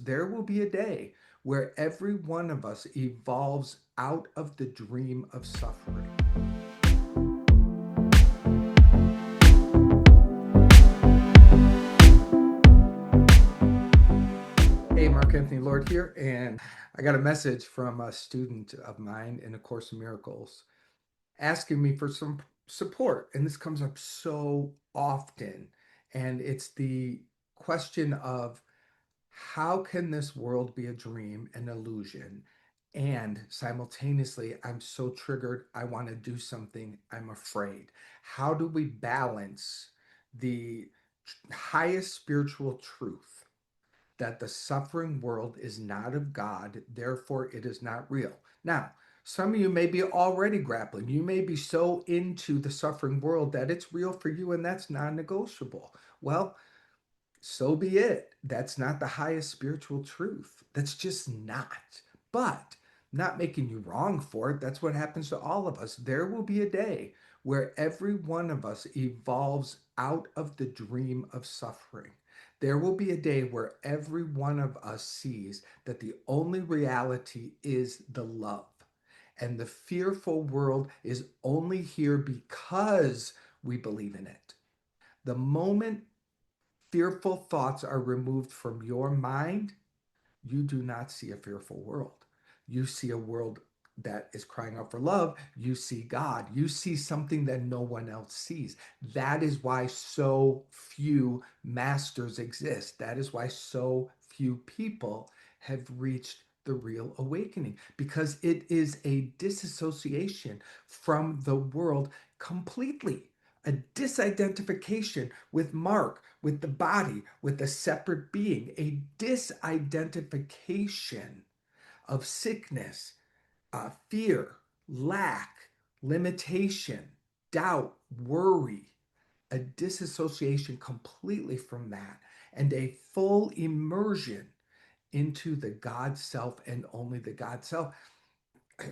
there will be a day where every one of us evolves out of the dream of suffering. Hey, Mark Anthony Lord here, and I got a message from a student of mine in A Course in Miracles asking me for some support. And this comes up so often. And it's the question of how can this world be a dream, an illusion? And simultaneously, I'm so triggered, I want to do something, I'm afraid. How do we balance the highest spiritual truth that the suffering world is not of God, therefore it is not real? Now, some of you may be already grappling. You may be so into the suffering world that it's real for you and that's non negotiable. Well, so be it. That's not the highest spiritual truth. That's just not. But not making you wrong for it. That's what happens to all of us. There will be a day where every one of us evolves out of the dream of suffering. There will be a day where every one of us sees that the only reality is the love. And the fearful world is only here because we believe in it. The moment fearful thoughts are removed from your mind, you do not see a fearful world. You see a world that is crying out for love. You see God. You see something that no one else sees. That is why so few masters exist. That is why so few people have reached the real awakening, because it is a disassociation from the world completely, a disidentification with Mark, with the body, with a separate being, a disidentification of sickness, fear, lack, limitation, doubt, worry, a disassociation completely from that, and a full immersion into the God self and only the God self.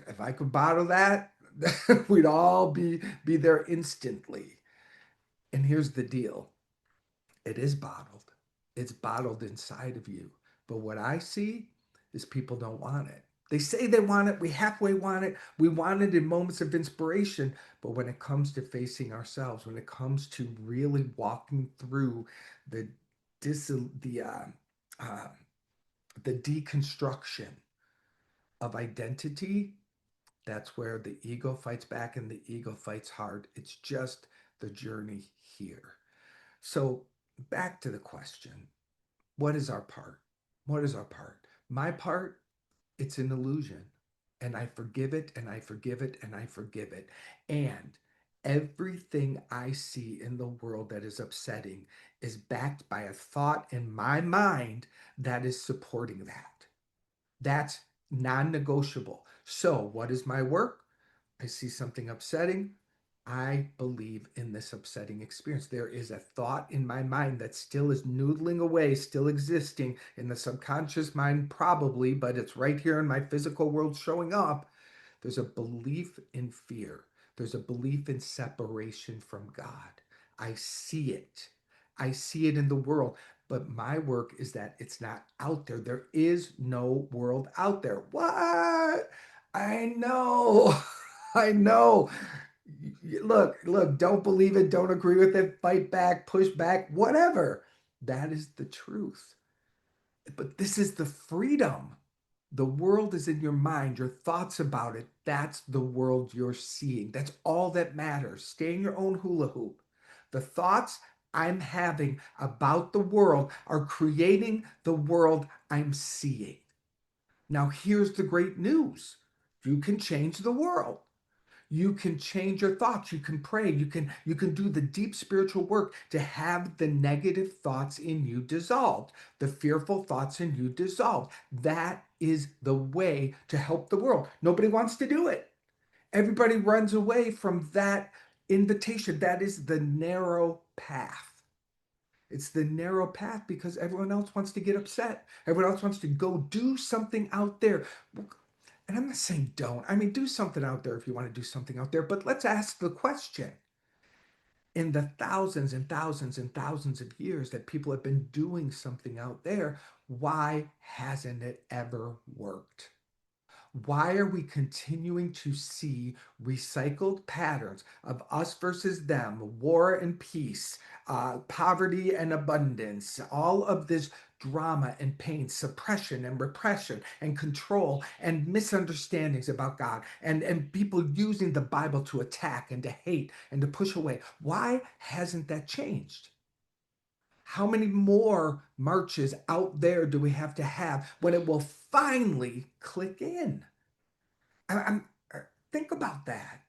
If I could bottle that, we'd all be there instantly. And here's the deal. It is bottled. It's bottled inside of you. But what I see is people don't want it. They say they want it. We halfway want it. We want it in moments of inspiration. But when it comes to facing ourselves, when it comes to really walking through the dis uh, the deconstruction of identity, that's where the ego fights back and the ego fights hard. It's just the journey here. So back to the question, what is our part? What is our part? My part, it's an illusion. And I forgive it and I forgive it and I forgive it. And everything I see in the world that is upsetting is backed by a thought in my mind that is supporting that. That's non negotiable. So, what is my work? I see something upsetting. I believe in this upsetting experience. There is a thought in my mind that still is noodling away, still existing in the subconscious mind, probably, but it's right here in my physical world showing up. There's a belief in fear, there's a belief in separation from God. I see it. I see it in the world. But my work is that it's not out there. There is no world out there. What? I know. I know. Look, don't believe it, don't agree with it, fight back, push back, whatever. That is the truth. But this is the freedom. The world is in your mind, your thoughts about it. That's the world you're seeing. That's all that matters. Stay in your own hula hoop. The thoughts I'm having about the world are creating the world I'm seeing. Now, here's the great news: you can change the world. You can change your thoughts. You can pray. You can do the deep spiritual work to have the negative thoughts in you dissolved, the fearful thoughts in you dissolved. That is the way to help the world. Nobody wants to do it. Everybody runs away from that invitation. That is the narrow path. It's the narrow path because everyone else wants to get upset. Everyone else wants to go do something out there. And I'm not saying don't. I mean, do something out there if you want to do something out there. But let's ask the question: in the thousands and thousands and thousands of years that people have been doing something out there, Why hasn't it ever worked? Why are we continuing to see recycled patterns of us versus them, war and peace, poverty and abundance, all of this drama and pain, suppression and repression and control and misunderstandings about God, and people using the Bible to attack and to hate and to push away? Why hasn't that changed? How many more marches out there do we have to have when it will finally click in? I'm, think about that.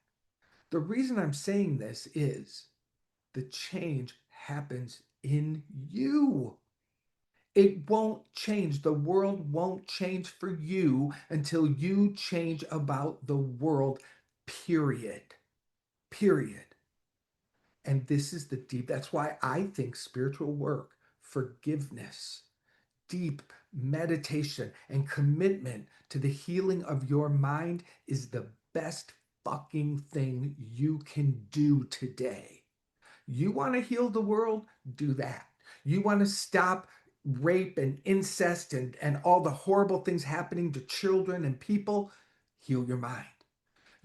The reason I'm saying this is the change happens in you. It won't change. The world won't change for you until you change about the world, period. Period. And this is the deep, that's why I think spiritual work, forgiveness, deep meditation, and commitment to the healing of your mind is the best fucking thing you can do today. You want to heal the world? Do that. You want to stop rape and incest and all the horrible things happening to children and people? Heal your mind.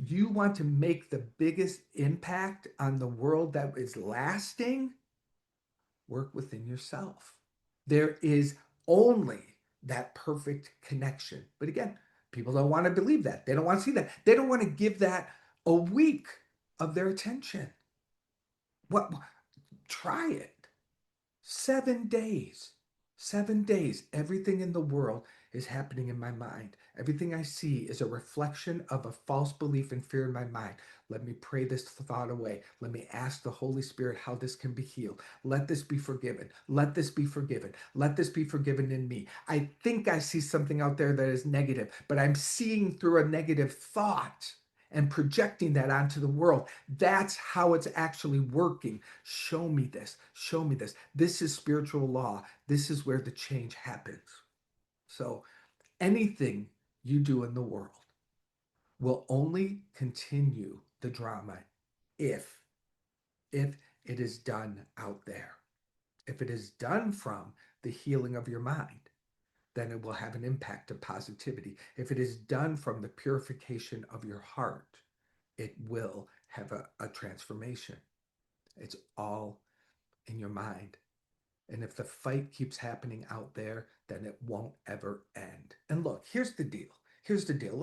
You want to make the biggest impact on the world that is lasting? Work within yourself. There is only that perfect connection. But again, people don't want to believe that. They don't want to see that. They don't want to give that a week of their attention. What? Try it. 7 days. 7 days. Everything in the world is happening in my mind. Everything I see is a reflection of a false belief and fear in my mind. Let me pray this thought away. Let me ask the Holy Spirit how this can be healed. Let this be forgiven. Let this be forgiven. Let this be forgiven in me. I think I see something out there that is negative, but I'm seeing through a negative thought and projecting that onto the world. That's how it's actually working. Show me this. Show me this. This is spiritual law. This is where the change happens. So anything you do in the world will only continue the drama if if it is done out there. If it is done from the healing of your mind, then it will have an impact of positivity. If it is done from the purification of your heart, it will have a transformation. It's all in your mind. And if the fight keeps happening out there, then it won't ever end. And look, here's the deal. Here's the deal.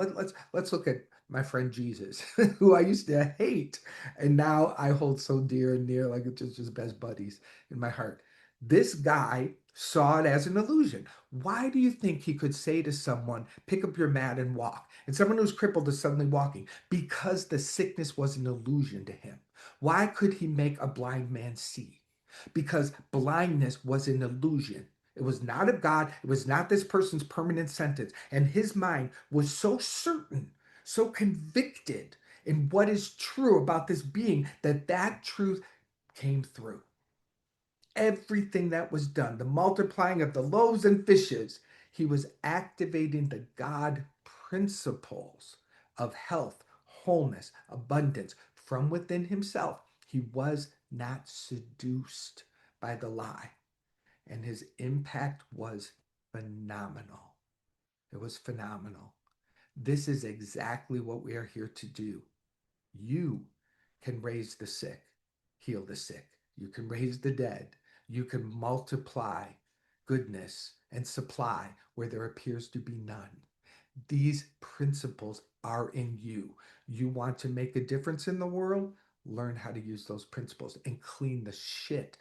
Let's look at my friend Jesus, who I used to hate, and now I hold so dear and near, like it's just best buddies in my heart. This guy saw it as an illusion. Why do you think he could say to someone, "Pick up your mat and walk," and someone who's crippled is suddenly walking? Because the sickness was an illusion to him. Why could he make a blind man see? Because blindness was an illusion. It was not of God. It was not this person's permanent sentence. And his mind was so certain, so convicted in what is true about this being that that truth came through. Everything that was done, the multiplying of the loaves and fishes, he was activating the God principles of health, wholeness, abundance from within himself. He was not seduced by the lie, and his impact was phenomenal. It was phenomenal. This is exactly what we are here to do. You can raise the sick, heal the sick. You can raise the dead. You can multiply goodness and supply where there appears to be none. These principles are in you. You want to make a difference in the world? Learn how to use those principles and clean the shit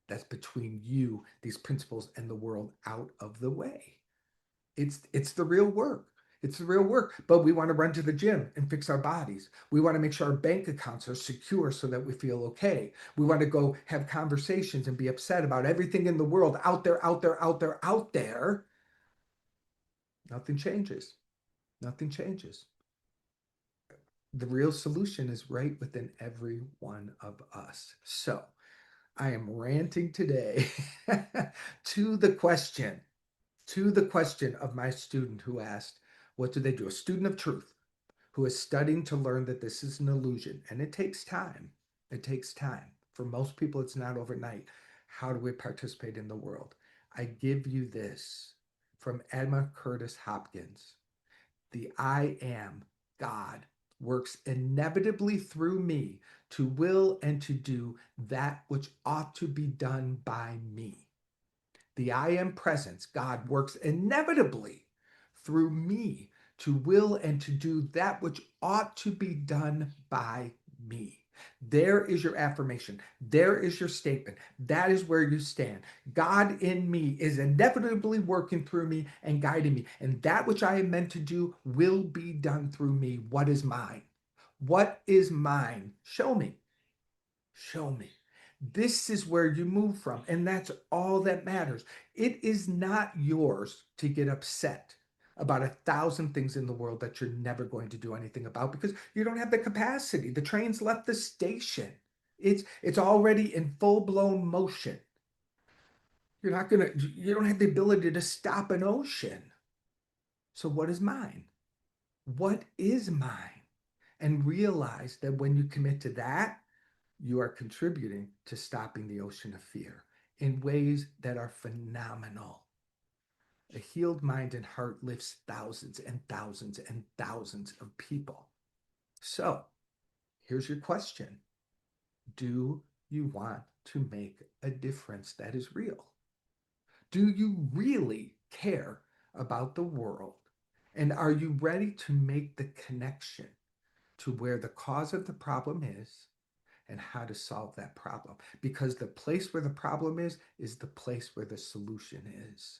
that's between you, these principles, and the world out of the way. It's the real work. It's the real work. But we want to run to the gym and fix our bodies. We want to make sure our bank accounts are secure so that we feel okay. We want to go have conversations and be upset about everything in the world out there, out there, out there, out there. Nothing changes. Nothing changes. The real solution is right within every one of us. So I am ranting today to the question to the question of my student who asked, what do they do? A student of truth who is studying to learn that this is an illusion. And it takes time. It takes time. For most people, it's not overnight. How do we participate in the world? I give you this. from Emma Curtis Hopkins. The I am God works inevitably through me to will and to do that which ought to be done by me. The I am presence, God works inevitably through me to will and to do that which ought to be done by me. There is your affirmation. There is your statement. That is where you stand. God in me is inevitably working through me and guiding me. And that which I am meant to do will be done through me. What is mine? What is mine? Show me. Show me. This is where you move from, and that's all that matters. It is not yours to get upset about 1,000 things in the world that you're never going to do anything about because you don't have the capacity. The train's left the station. It's already in full-blown motion. You don't have the ability to stop an ocean. So what is mine? What is mine? And realize that when you commit to that, you are contributing to stopping the ocean of fear in ways that are phenomenal. A healed mind and heart lifts thousands and thousands and thousands of people. So here's your question. Do you want to make a difference that is real? Do you really care about the world? And are you ready to make the connection to where the cause of the problem is and how to solve that problem? Because the place where the problem is the place where the solution is.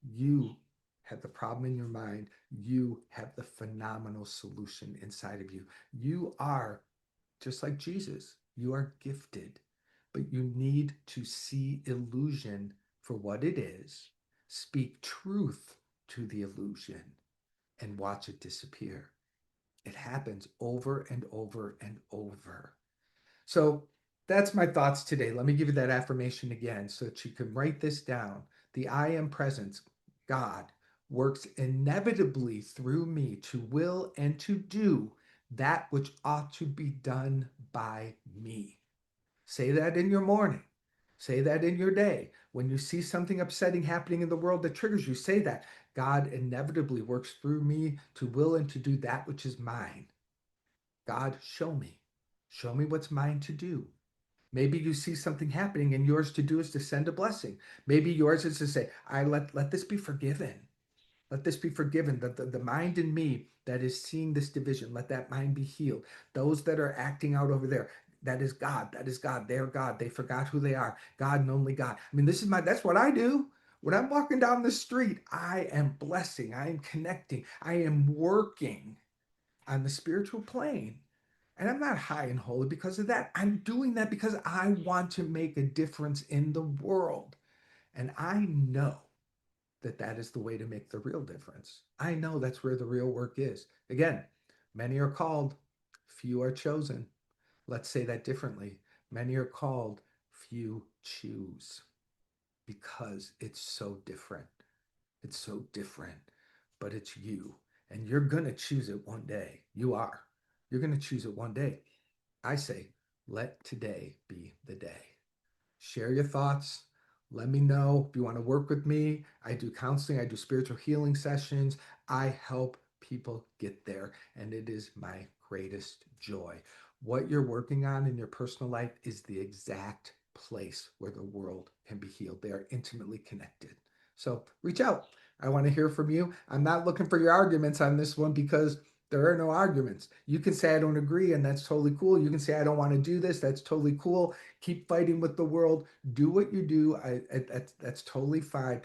You have the problem in your mind. You have the phenomenal solution inside of you. You are just like Jesus. You are gifted, but you need to see illusion for what it is, speak truth to the illusion, and watch it disappear. It happens over and over and over. So that's my thoughts today. Let me give you that affirmation again so that you can write this down. The I am presence, God, works inevitably through me to will and to do that which ought to be done by me. Say that in your morning. Say that in your day. When you see something upsetting happening in the world that triggers you, say that. God inevitably works through me to will and to do that which is mine. God, show me. Show me what's mine to do. Maybe you see something happening and yours to do is to send a blessing. Maybe yours is to say, let this be forgiven. Let this be forgiven. The mind in me that is seeing this division, let that mind be healed. Those that are acting out over there, that is God. That is God. They're God. They forgot who they are. God and only God. I mean, that's what I do. When I'm walking down the street, I am blessing. I am connecting. I am working on the spiritual plane. And I'm not high and holy because of that. I'm doing that because I want to make a difference in the world. And I know that that is the way to make the real difference. I know that's where the real work is. Again, many are called, few are chosen. Let's say that differently. Many are called, few choose because it's so different. It's so different, but it's you. And you're going to choose it one day. You are. You're going to choose it one day. I say, let today be the day. Share your thoughts. Let me know if you want to work with me. I do counseling, I do spiritual healing sessions. I help people get there, and it is my greatest joy. What you're working on in your personal life is the exact place where the world can be healed. They are intimately connected. So reach out. I want to hear from you. I'm not looking for your arguments on this one because there are no arguments. You can say I don't agree, and that's totally cool. You can say I don't want to do this. That's totally cool. Keep fighting with the world. Do what you do. That's totally fine.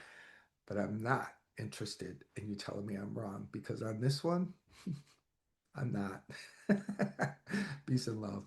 But I'm not interested in you telling me I'm wrong because on this one, I'm not. Peace and love.